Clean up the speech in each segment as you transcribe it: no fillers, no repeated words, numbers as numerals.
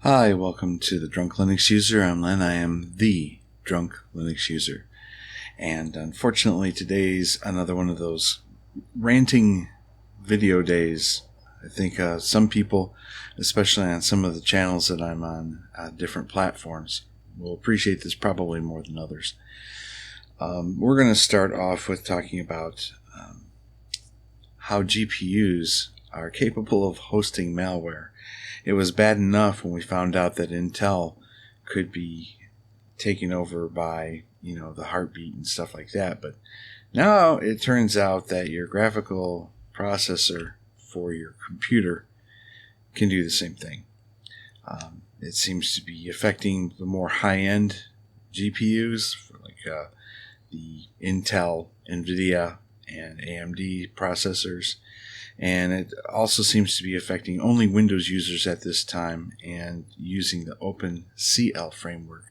Hi, welcome to the Drunk Linux User. I'm Len. I am the Drunk Linux User. And unfortunately, today's another one of those ranting video days. I think some people, especially on some of the channels that I'm on different platforms, will appreciate this probably more than others. We're going to start off with talking about how GPUs are capable of hosting malware. It was bad enough when we found out that Intel could be taken over by, the heartbeat and stuff like that. But now it turns out that your graphical processor for your computer can do the same thing. It seems to be affecting the more high-end GPUs, like the Intel, NVIDIA, and AMD processors. And it also seems to be affecting only Windows users at this time and using the OpenCL framework,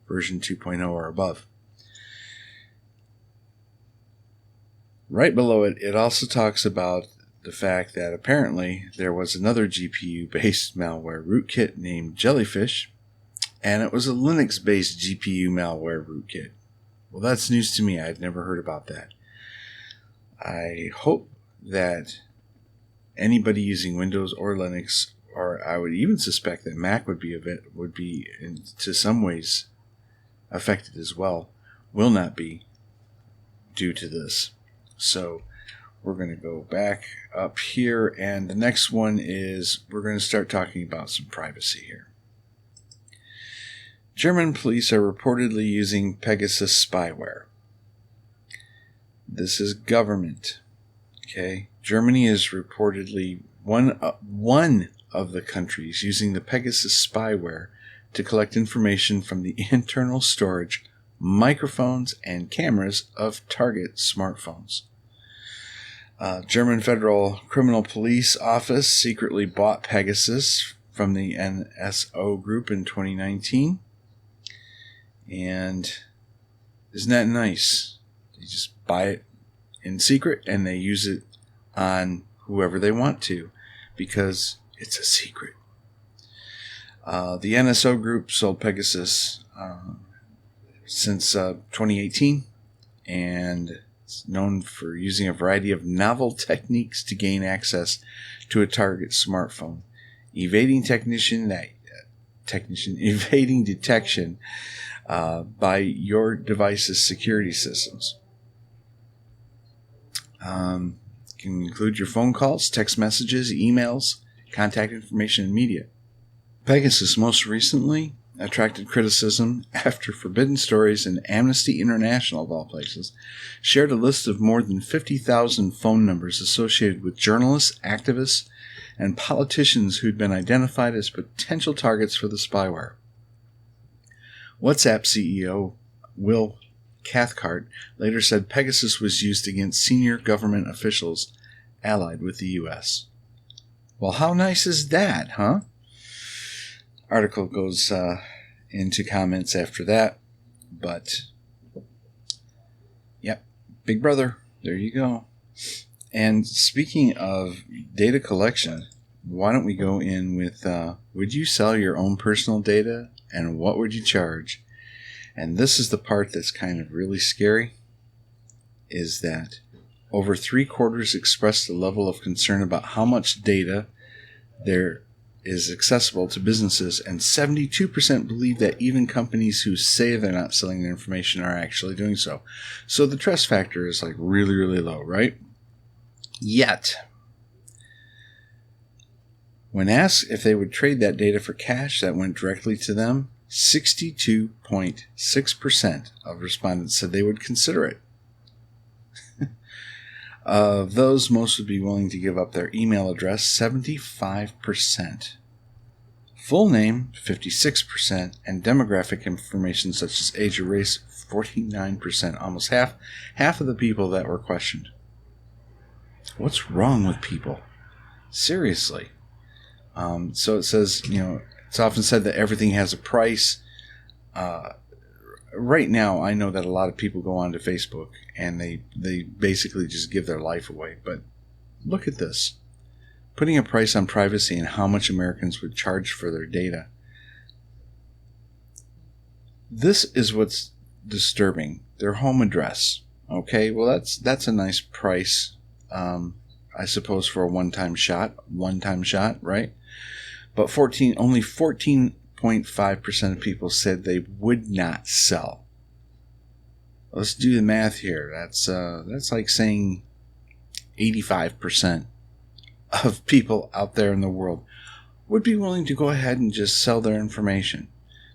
version 2.0 or above. Right below it, it also talks about the fact that apparently there was another GPU-based malware rootkit named Jellyfish, and it was a Linux-based GPU malware rootkit. Well, that's news to me. I'd never heard about that. I hope that anybody using Windows or Linux, or I would even suspect that Mac would be to some ways affected as well, will not be due to this. So we're going to go back up here, and the next one is we're going to start talking about some privacy here. German police are reportedly using Pegasus spyware. This is government. Okay, Germany is reportedly one of the countries using the Pegasus spyware to collect information from the internal storage, microphones, and cameras of target smartphones. German Federal Criminal Police Office secretly bought Pegasus from the NSO Group in 2019. And isn't that nice? They just buy it in secret and they use it on whoever they want to because it's a secret. The NSO Group sold Pegasus since 2018, and it's known for using a variety of novel techniques to gain access to a target smartphone, evading detection by your device's security systems. Can include your phone calls, text messages, emails, contact information, and media. Pegasus most recently attracted criticism after Forbidden Stories and Amnesty International, of all places, shared a list of more than 50,000 phone numbers associated with journalists, activists, and politicians who'd been identified as potential targets for the spyware. WhatsApp CEO Will Cathcart later said Pegasus was used against senior government officials allied with the U.S. Well, how nice is that, huh? Article goes into comments after that, but yep, Big Brother, there you go. And speaking of data collection, why don't we go in with, would you sell your own personal data and what would you charge? And this is the part that's kind of really scary, is that over 3/4 expressed a level of concern about how much data there is accessible to businesses, and 72% believe that even companies who say they're not selling their information are actually doing so. So the trust factor is like really, really low, right? Yet, when asked if they would trade that data for cash that went directly to them, 62.6% of respondents said they would consider it. Of those, most would be willing to give up their email address, 75%. Full name, 56%, and demographic information such as age or race, 49%. Almost half of the people that were questioned. What's wrong with people? Seriously. So it says, it's often said that everything has a price. Right now, I know that a lot of people go onto Facebook and they basically just give their life away. But look at this. Putting a price on privacy and how much Americans would charge for their data. This is what's disturbing. Their home address. Okay, well that's a nice price, I suppose, for a one-time shot, right? But only 14.5% of people said they would not sell. Let's do the math here. That's like saying 85% of people out there in the world would be willing to go ahead and just sell their information.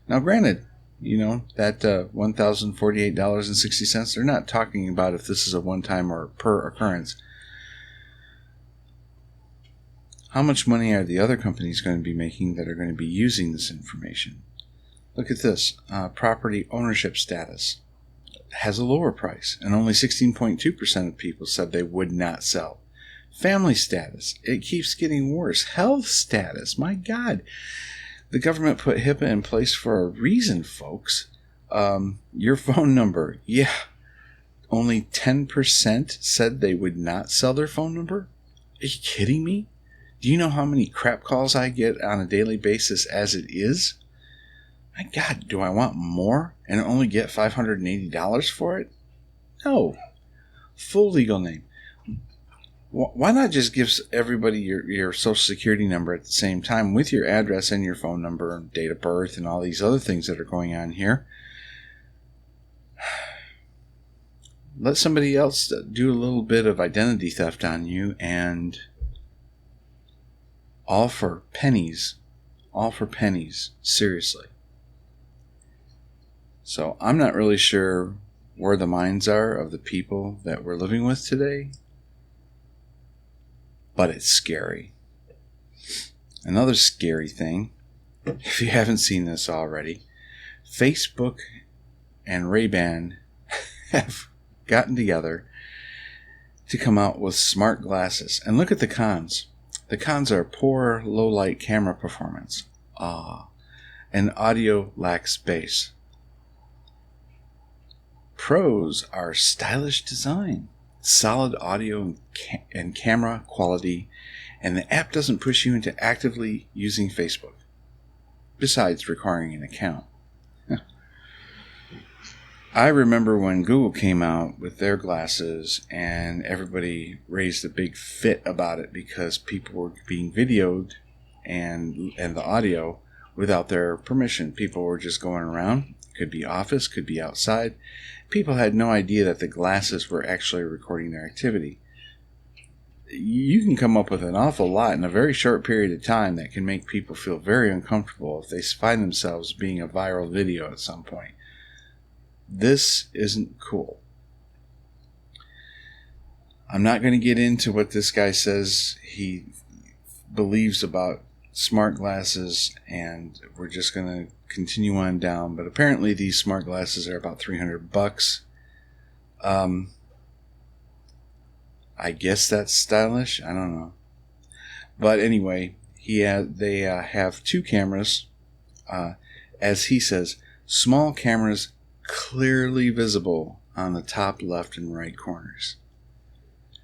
Now, granted, that $1,048.60, they're not talking about if this is a one-time or per occurrence. How much money are the other companies going to be making that are going to be using this information? Look at this. Property ownership status has a lower price, and only 16.2% of people said they would not sell. Family status, it keeps getting worse. Health status, my God. The government put HIPAA in place for a reason, folks. Your phone number, yeah. Only 10% said they would not sell their phone number? Are you kidding me? Do you know how many crap calls I get on a daily basis as it is? My God, do I want more and only get $580 for it? No. Full legal name. Why not just give everybody your social security number at the same time with your address and your phone number and date of birth and all these other things that are going on here? Let somebody else do a little bit of identity theft on you, and all for pennies. All for pennies. Seriously. So I'm not really sure where the minds are of the people that we're living with today, but it's scary. Another scary thing, if you haven't seen this already, Facebook and Ray-Ban have gotten together to come out with smart glasses. And look at the cons. The cons are poor low-light camera performance. And audio lacks bass. Pros are stylish design, solid audio and camera quality, and the app doesn't push you into actively using Facebook, besides requiring an account. I remember when Google came out with their glasses and everybody raised a big fit about it because people were being videoed and the audio without their permission. People were just going around. Could be office, could be outside. People had no idea that the glasses were actually recording their activity. You can come up with an awful lot in a very short period of time that can make people feel very uncomfortable if they find themselves being a viral video at some point. This isn't cool. I'm not going to get into what this guy says he believes about smart glasses, and we're just going to continue on down. But apparently these smart glasses are about $300. I guess that's stylish. I don't know. But anyway, they have two cameras. As he says, small cameras clearly visible on the top left and right corners.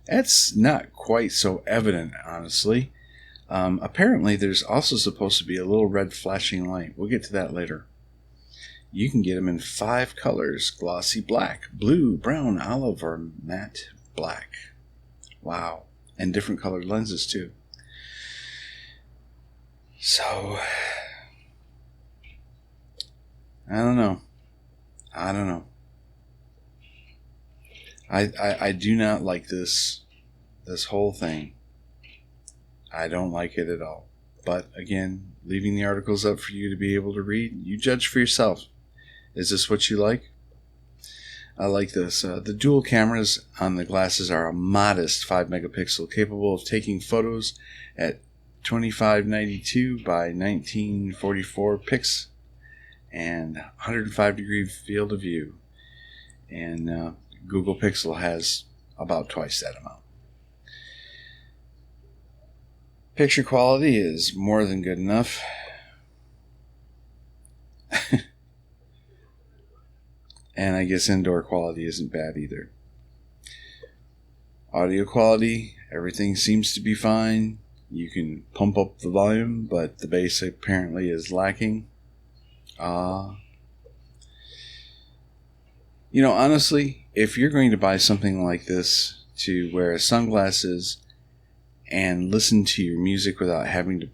That's not quite so evident, honestly. Apparently, there's also supposed to be a little red flashing light. We'll get to that later. You can get them in 5 colors: glossy black, blue, brown, olive, or matte black. Wow. And different colored lenses, too. So, I don't know. I do not like this whole thing. I don't like it at all. But again, leaving the articles up for you to be able to read, you judge for yourself. Is this what you like? I like this. The dual cameras on the glasses are a modest 5 megapixel, capable of taking photos at 2592 by 1944 pixels and 105 degree field of view. And Google Pixel has about twice that amount. Picture quality is more than good enough. And I guess indoor quality isn't bad either. Audio quality, everything seems to be fine. You can pump up the volume, but the bass apparently is lacking. Honestly, if you're going to buy something like this to wear sunglasses and listen to your music without having to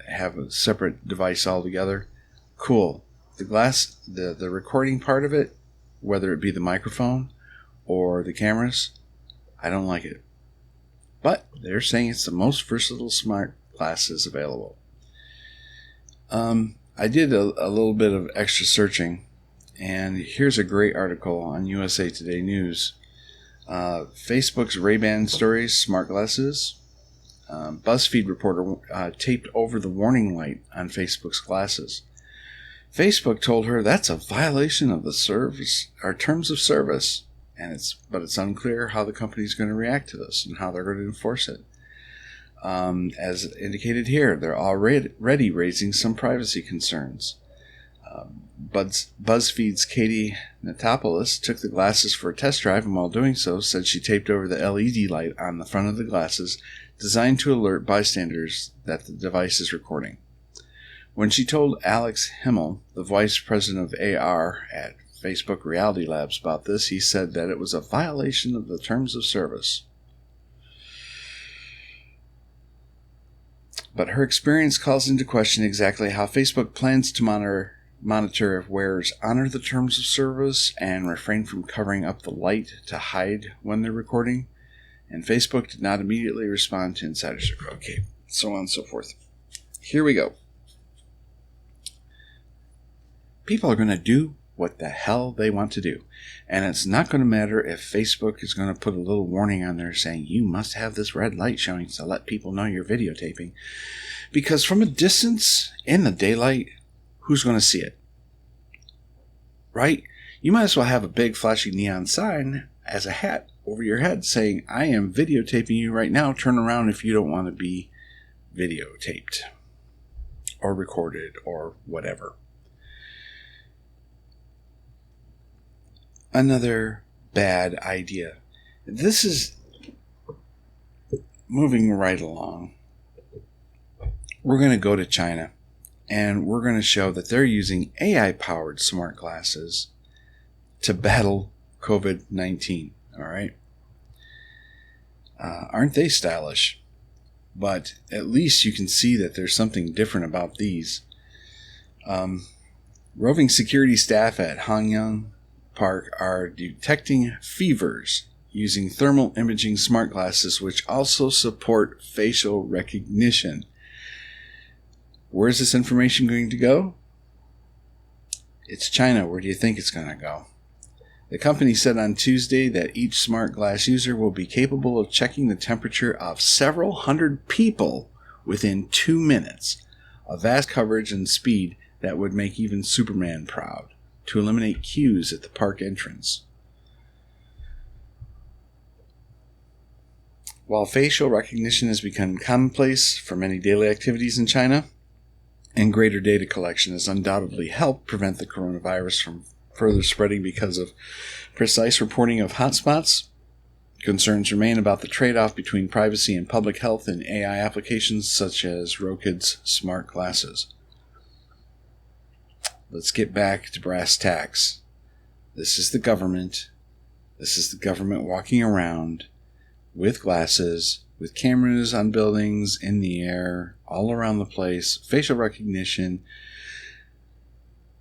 have a separate device altogether, cool. The recording part of it, whether it be the microphone or the cameras, I don't like it. But they're saying it's the most versatile smart glasses available. I did a little bit of extra searching, and here's a great article on USA Today News. Facebook's Ray-Ban Stories smart glasses. BuzzFeed reporter taped over the warning light on Facebook's glasses. Facebook told her that's a violation of the service or terms of service, but it's unclear how the company is going to react to this and how they're going to enforce it. As indicated here, they're already raising some privacy concerns. BuzzFeed's Katie Natopoulos took the glasses for a test drive, and while doing so, said she taped over the LED light on the front of the glasses, designed to alert bystanders that the device is recording. When she told Alex Himmel, the vice president of AR at Facebook Reality Labs, about this, he said that it was a violation of the terms of service. But her experience calls into question exactly how Facebook plans to monitor if wearers honor the terms of service and refrain from covering up the light to hide when they're recording. And Facebook did not immediately respond to insiders. Okay, so on and so forth. Here we go. People are going to do what the hell they want to do. And it's not going to matter if Facebook is going to put a little warning on there saying you must have this red light showing to let people know you're videotaping. Because from a distance, in the daylight, who's going to see it? Right? You might as well have a big flashy neon sign as a hat over your head saying, I am videotaping you right now. Turn around if you don't want to be videotaped or recorded or whatever. Another bad idea. This is moving right along. We're going to go to China, and we're going to show that they're using AI-powered smart glasses to battle COVID-19. All right? Aren't they stylish? But at least you can see that there's something different about these. Roving security staff at Hanyang Park are detecting fevers using thermal imaging smart glasses, which also support facial recognition. Where's this information going to go? It's China. Where do you think it's going to go? The company said on Tuesday that each smart glass user will be capable of checking the temperature of several hundred people within 2 minutes, a vast coverage and speed that would make even Superman proud, to eliminate queues at the park entrance. While facial recognition has become commonplace for many daily activities in China, and greater data collection has undoubtedly helped prevent the coronavirus from further spreading because of precise reporting of hotspots, concerns remain about the trade-off between privacy and public health in AI applications such as Rokede's smart glasses. Let's get back to brass tacks. This is the government. This is the government walking around with glasses, with cameras on buildings, in the air, all around the place, facial recognition.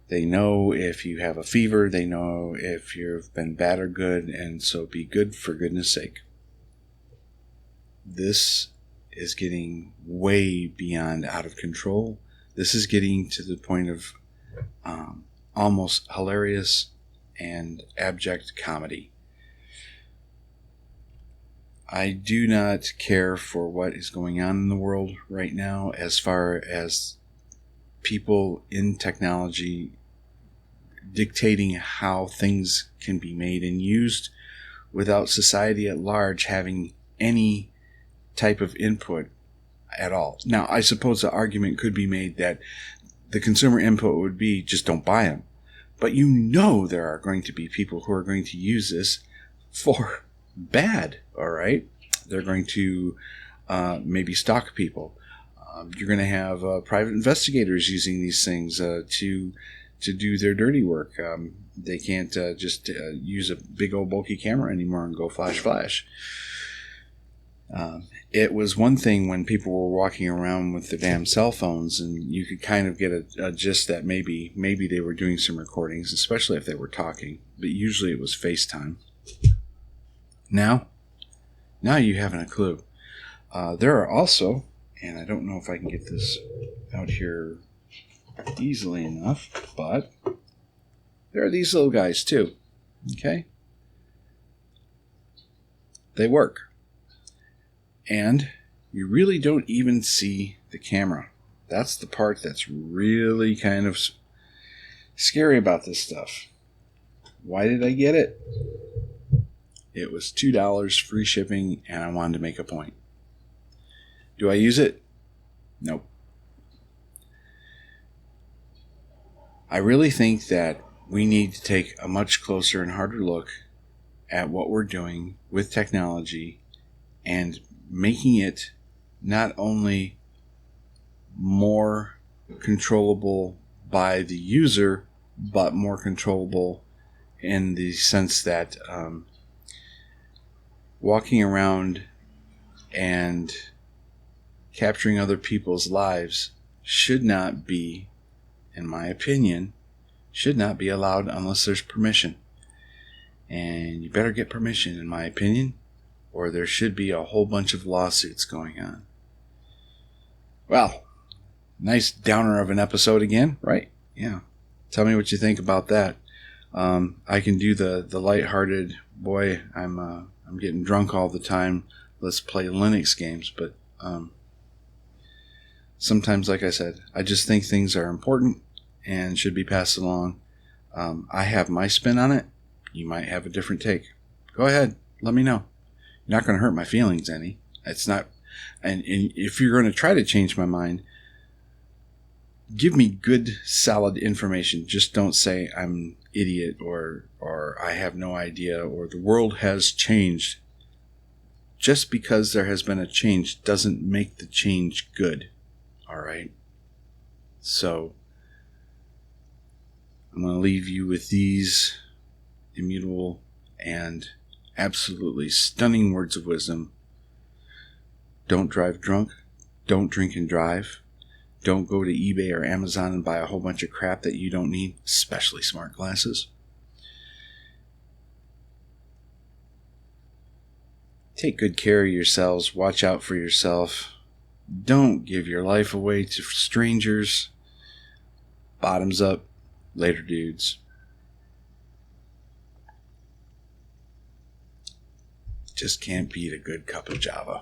They know if you have a fever. They know if you've been bad or good, and so be good for goodness sake. This is getting way beyond out of control. This is getting to the point of almost hilarious and abject comedy. I do not care for what is going on in the world right now as far as people in technology dictating how things can be made and used without society at large having any type of input at all. Now, I suppose the argument could be made that the consumer input would be just don't buy them. But you know there are going to be people who are going to use this for bad, all right? They're going to maybe stalk people. You're going to have private investigators using these things to do their dirty work. They can't just use a big old bulky camera anymore and go flash. It was one thing when people were walking around with their damn cell phones, and you could kind of get a gist that maybe they were doing some recordings, especially if they were talking. But usually it was FaceTime. Now you haven't a clue. There are also, and I don't know if I can get this out here easily enough, but there are these little guys too. Okay? They work. And you really don't even see the camera. That's the part that's really kind of scary about this stuff. Why did I get it? It was $2 free shipping, and I wanted to make a point. Do I use it? Nope. I really think that we need to take a much closer and harder look at what we're doing with technology and making it not only more controllable by the user, but more controllable in the sense that walking around and capturing other people's lives should not be, in my opinion, should not be allowed unless there's permission. And you better get permission, in my opinion, or there should be a whole bunch of lawsuits going on. Well, nice downer of an episode again, right? Yeah. Tell me what you think about that. I can do the lighthearted, boy, I'm getting drunk all the time, let's play Linux games, but sometimes, like I said, I just think things are important and should be passed along. I have my spin on it. You might have a different take. Go ahead. Let me know. You're not going to hurt my feelings any. It's not. And if you're going to try to change my mind, give me good, solid information. Just don't say I'm an idiot or I have no idea or the world has changed. Just because there has been a change doesn't make the change good. All right? So I'm going to leave you with these immutable and absolutely stunning words of wisdom. Don't drive drunk. Don't drink and drive. Don't go to eBay or Amazon and buy a whole bunch of crap that you don't need, especially smart glasses. Take good care of yourselves. Watch out for yourself. Don't give your life away to strangers. Bottoms up. Later, dudes. Just can't beat a good cup of Java.